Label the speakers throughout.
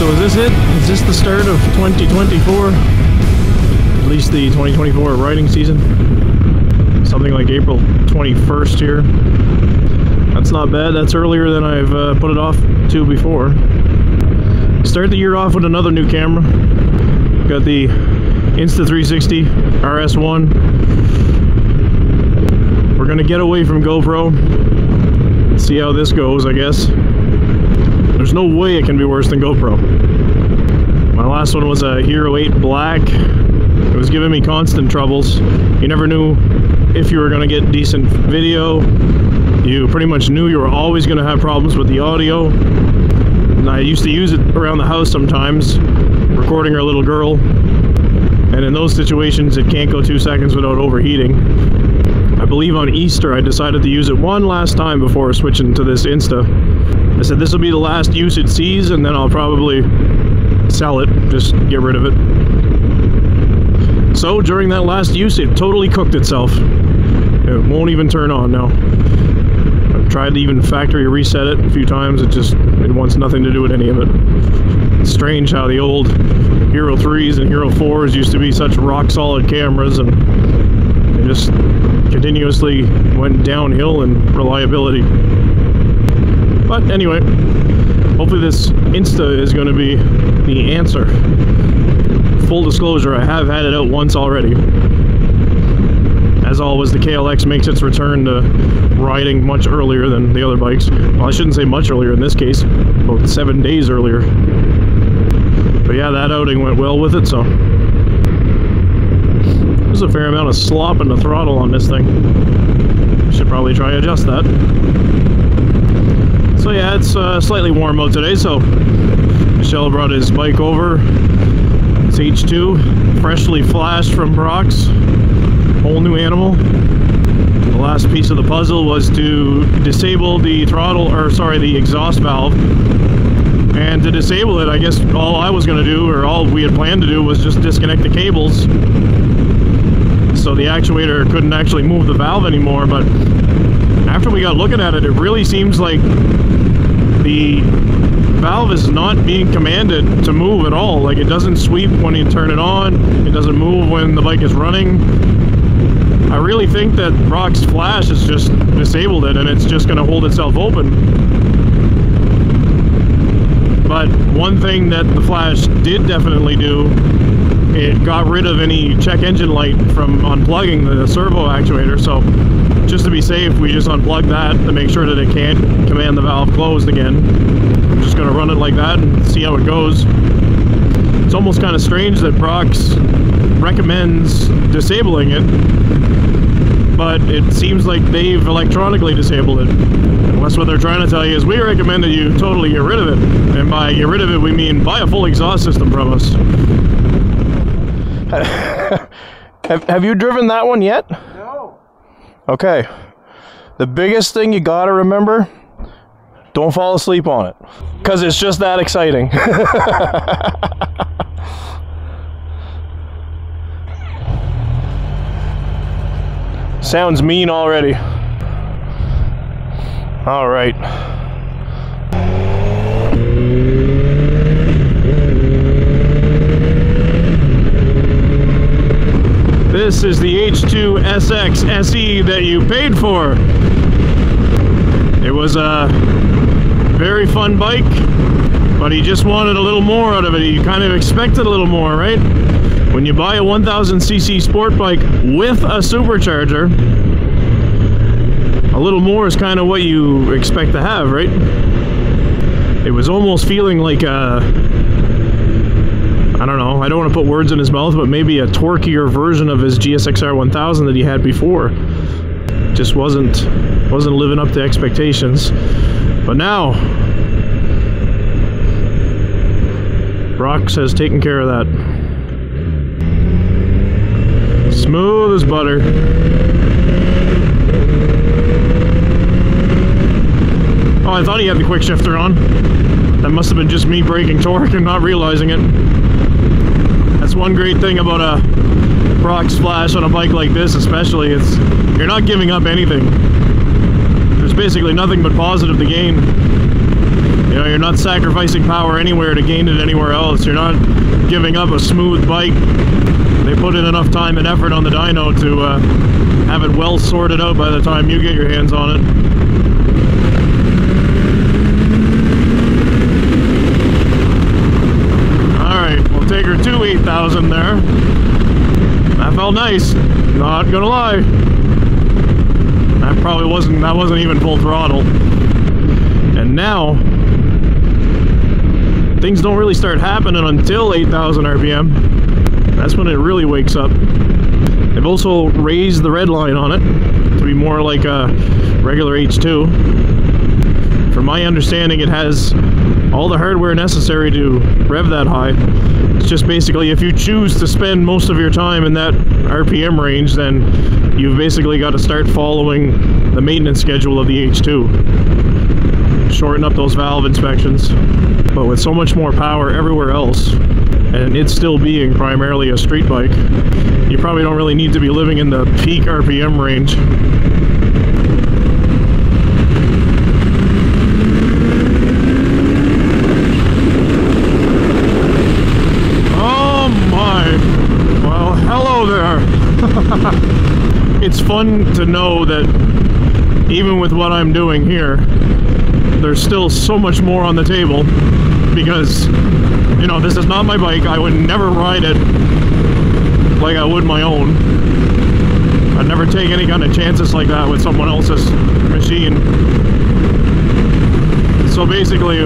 Speaker 1: So is this it? Is this the start of 2024? At least the 2024 riding season? Something like April 21st here. That's not bad. That's earlier than I've put it off to before. Start the year off with another new camera. Got the Insta360 RS1. We're gonna get away from GoPro. See how this goes, I guess. There's no way it can be worse than GoPro. My last one was a Hero 8 Black. It was giving me constant troubles. You never knew if you were gonna get decent video. You pretty much knew you were always gonna have problems with the audio. And I used to use it around the house sometimes, recording our little girl. And in those situations, it can't go 2 seconds without overheating. I believe on Easter, I decided to use it one last time before switching to this Insta. I said this will be the last use it sees, and then I'll probably sell it, just get rid of it. So during that last use, it totally cooked itself. It won't even turn on now. I've tried to even factory reset it a few times. It wants nothing to do with any of it. It's strange how the old Hero 3s and Hero 4s used to be such rock solid cameras, and they just continuously went downhill in reliability. But anyway, hopefully this Insta is going to be the answer. Full disclosure, I have had it out once already. As always, the KLX makes its return to riding much earlier than the other bikes. Well, I shouldn't say much earlier in this case, about 7 days earlier. But yeah, that outing went well with it, so. There's a fair amount of slop in the throttle on this thing. Should probably try to adjust that. So yeah, it's slightly warm out today, so Michelle brought his bike over. It's H2, freshly flashed from Brock's. Whole new animal. The last piece of the puzzle was to disable the throttle, or sorry, the exhaust valve. And to disable it, I guess all I was going to do, or all we had planned to do, was just disconnect the cables. So the actuator couldn't actually move the valve anymore, but after we got looking at it, it really seems like the valve is not being commanded to move at all. Like, it doesn't sweep when you turn it on, it doesn't move when the bike is running. I really think that Brock's flash has just disabled it and it's just going to hold itself open. But one thing that the flash did definitely do, it got rid of any check engine light from unplugging the servo actuator. So just to be safe, we just unplugged that to make sure that it can't command the valve closed again. I'm just going to run it like that and see how it goes. It's almost kind of strange that Brock's recommends disabling it, but it seems like they've electronically disabled it. Unless what they're trying to tell you is we recommend that you totally get rid of it. And by get rid of it, we mean buy a full exhaust system from us. Have you driven that one yet?
Speaker 2: No.
Speaker 1: Okay. The biggest thing you gotta remember, don't fall asleep on it. Because it's just that exciting. Sounds mean already. All right. This is the H2 SX SE that you paid for. It was a very fun bike, but he just wanted a little more out of it. He kind of expected a little more, right? When you buy a 1000cc sport bike with a supercharger, a little more is kind of what you expect to have, right? It was almost feeling like a, I don't know, I don't want to put words in his mouth, but maybe a torquier version of his GSX-R 1000 that he had before. Just wasn't living up to expectations. But now, Brock's has taken care of that. Smooth as butter. Oh, I thought he had the quick shifter on. That must have been just me breaking torque and not realizing it. That's one great thing about a Brock's flash on a bike like this, especially. It's you're not giving up anything. There's basically nothing but positive to gain. You know, you're not sacrificing power anywhere to gain it anywhere else. You're not giving up a smooth bike. They put in enough time and effort on the dyno to have it well sorted out by the time you get your hands on it. Alright, we'll take her to 8,000 there. That felt nice, not gonna lie. That wasn't even full throttle. And now, things don't really start happening until 8,000 RPM. That's when it really wakes up. They've also raised the red line on it to be more like a regular H2. From my understanding, it has all the hardware necessary to rev that high. It's just basically, if you choose to spend most of your time in that RPM range, then you've basically got to start following the maintenance schedule of the H2. Shorten up those valve inspections. But with so much more power everywhere else, and it still being primarily a street bike, you probably don't really need to be living in the peak RPM range. Oh my! Well, hello there! It's fun to know that even with what I'm doing here, there's still so much more on the table, because, you know, this is not my bike. I would never ride it like I would my own. I'd never take any kind of chances like that with someone else's machine. So basically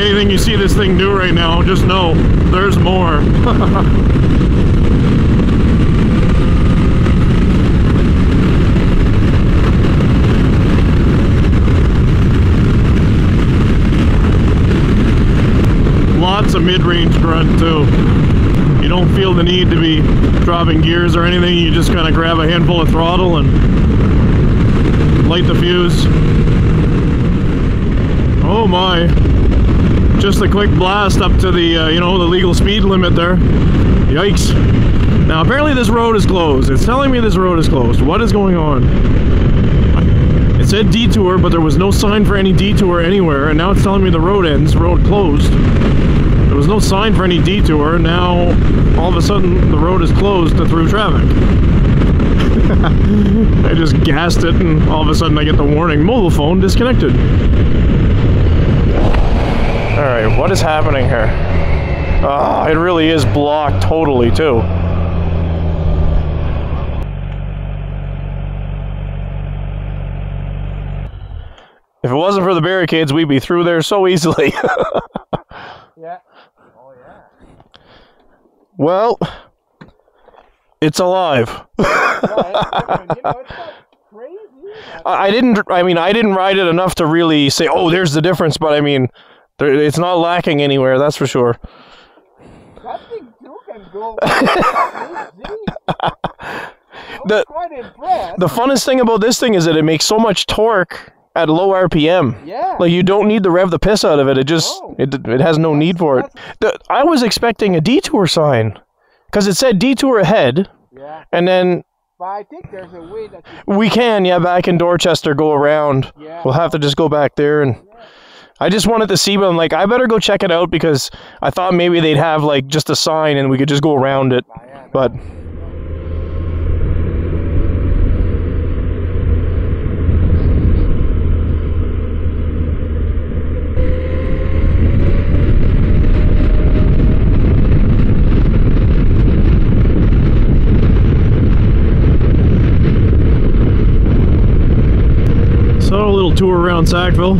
Speaker 1: anything you see this thing do right now, just know there's more. Lots of mid-range grunt too. You don't feel the need to be dropping gears or anything. You just kind of grab a handful of throttle and light the fuse. Oh my! Just a quick blast up to the you know, the legal speed limit there. Yikes! Now apparently this road is closed. It's telling me this road is closed. What is going on? It said detour, but there was no sign for any detour anywhere, and now it's telling me the road ends, road closed. There was no sign for any detour. Now all of a sudden the road is closed to through traffic. I just gassed it, and all of a sudden I get the warning, mobile phone disconnected. Alright, what is happening here? It really is blocked totally too. If it wasn't for the barricades, we'd be through there so easily.
Speaker 2: Yeah. Oh yeah.
Speaker 1: Well, it's alive.
Speaker 2: Yeah, it's not crazy.
Speaker 1: I didn't ride it enough to really say, oh, there's the difference, but I mean, it's not lacking anywhere, that's for sure.
Speaker 2: That thing too can go crazy. I'm quite impressed.
Speaker 1: The funnest thing about this thing is that it makes so much torque at low RPM.
Speaker 2: Yeah.
Speaker 1: Like, you don't need to rev the piss out of it. It just, it has no need for it. I was expecting a detour sign, because it said detour ahead.
Speaker 2: Yeah.
Speaker 1: And then...
Speaker 2: But I think there's a way that
Speaker 1: we can, yeah, back in Dorchester, go around.
Speaker 2: Yeah.
Speaker 1: We'll have to just go back there, and... Yeah. I just wanted to see, but I'm like, I better go check it out, because I thought maybe they'd have, like, just a sign and we could just go around it. But... So, a little tour around Sackville.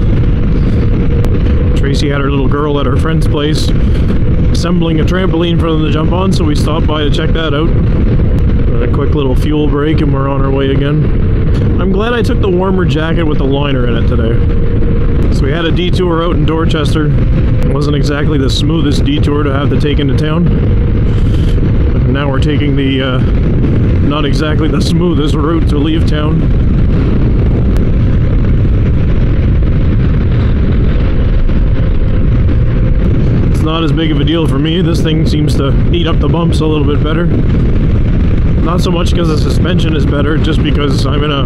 Speaker 1: Tracy had her little girl at her friend's place assembling a trampoline for them to jump on, so we stopped by to check that out. A quick little fuel break and we're on our way again. I'm glad I took the warmer jacket with the liner in it today. So we had a detour out in Dorchester. It wasn't exactly the smoothest detour to have to take into town. But now we're taking the not exactly the smoothest route to leave town. It's not as big of a deal for me. This thing seems to eat up the bumps a little bit better. Not so much because the suspension is better, just because I'm in a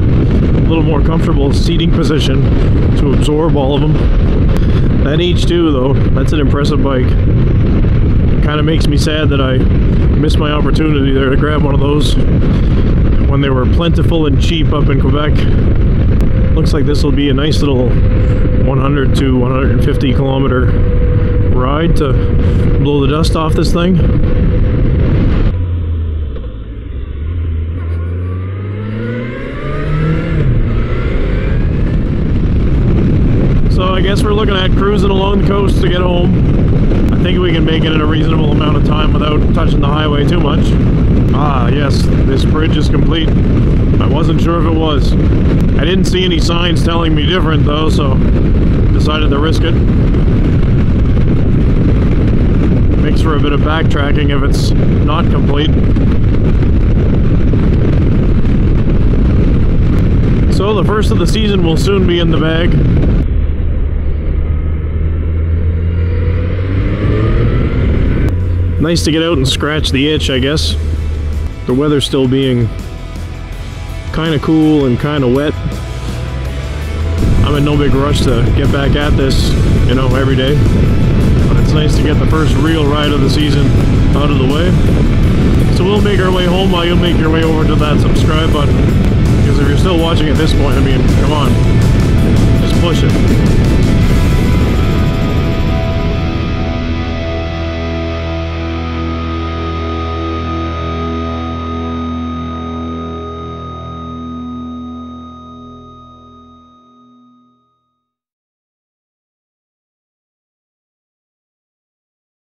Speaker 1: little more comfortable seating position to absorb all of them. That H2 though, that's an impressive bike. Kind of makes me sad that I missed my opportunity there to grab one of those when they were plentiful and cheap up in Quebec. Looks like this will be a nice little 100 to 150 kilometer ride to blow the dust off this thing. So I guess we're looking at cruising along the coast to get home. I think we can make it in a reasonable amount of time without touching the highway too much. Ah, yes, this bridge is complete. I wasn't sure if it was. I didn't see any signs telling me different though, so decided to risk it. Makes for a bit of backtracking if it's not complete. So the first of the season will soon be in the bag. Nice to get out and scratch the itch, I guess. The weather still being kind of cool and kind of wet. I'm in no big rush to get back at this, you know, every day. But it's nice to get the first real ride of the season out of the way. So we'll make our way home while you make your way over to that subscribe button. Because if you're still watching at this point, I mean, come on, just push it.